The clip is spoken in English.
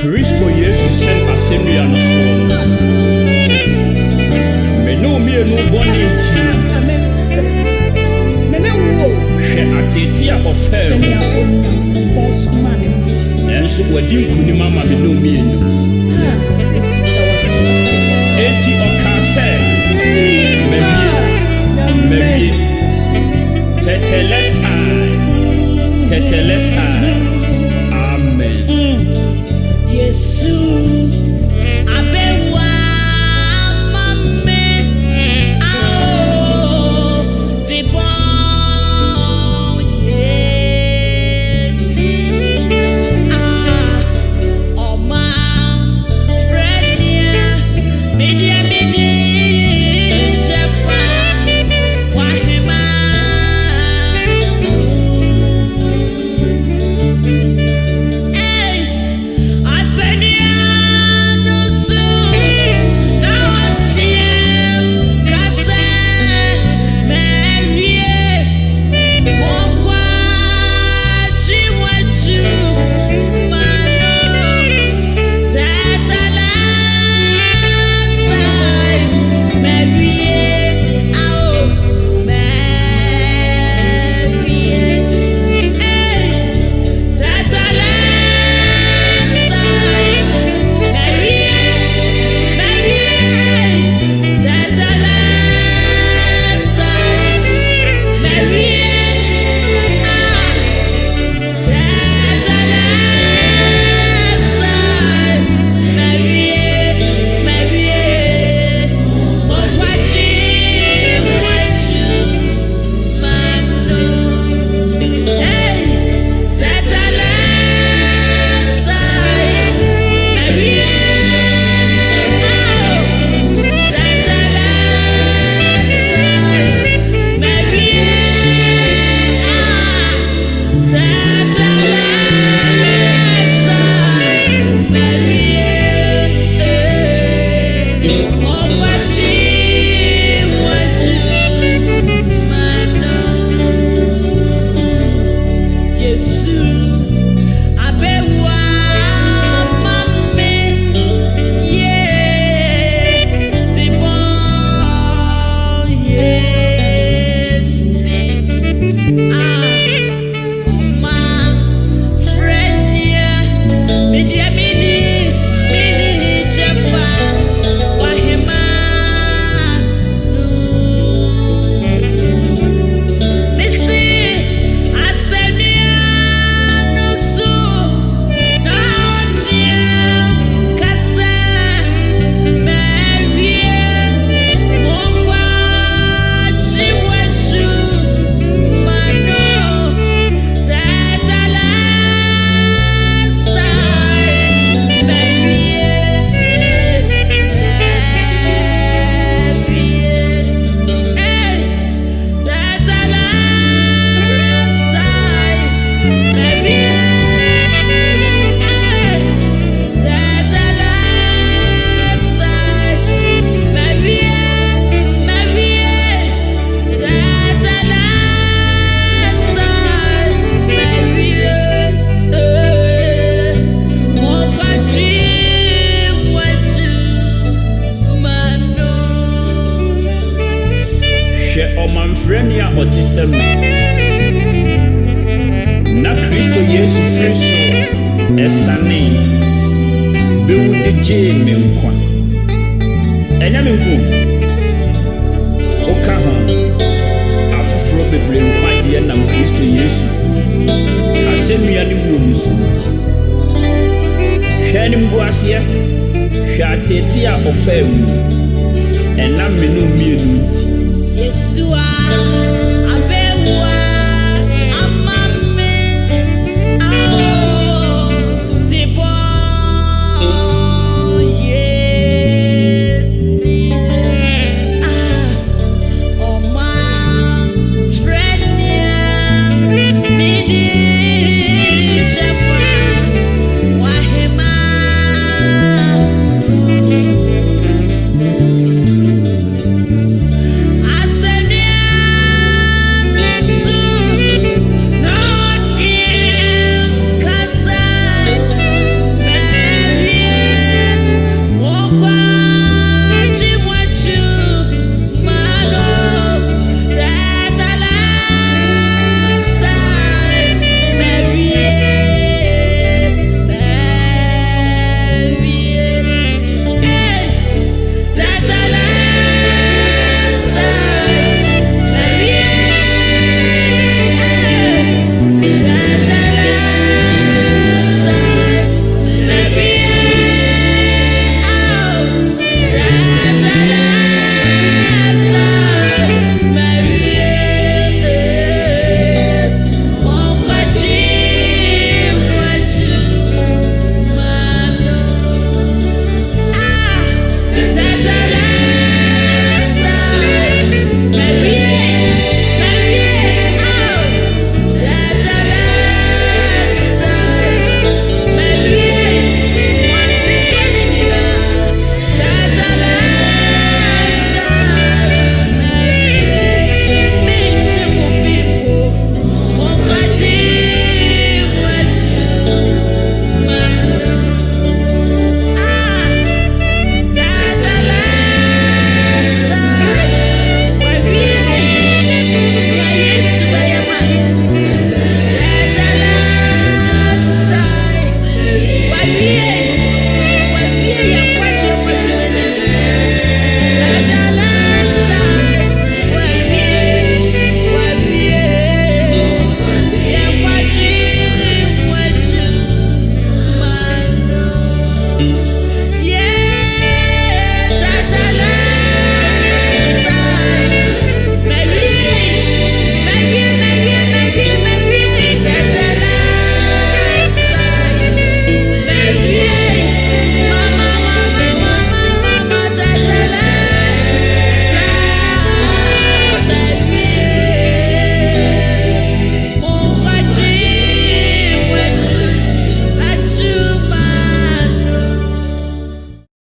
Kristo Yesu send asɛnnua no so. Me no mmienu bɔne nti. Hwɛ atete a ɔfɛɛ mu. Nanso wadi nkonim ama me no mmienu. Enti ɔkaa sɛ, mawie. Tetelestai. Amen. Yesu abewa mame ao dibo ye oma frenia media jefa wahema Frenia otisem na Kristo Yesu Kristo esane bewudi je menkwa enya menku oka ho afoforo bebre nkwa de na Kristo Yesu asennua ne mu musunti hwani mbu ase hwatete a ofam enam menu mienu nti Yeshua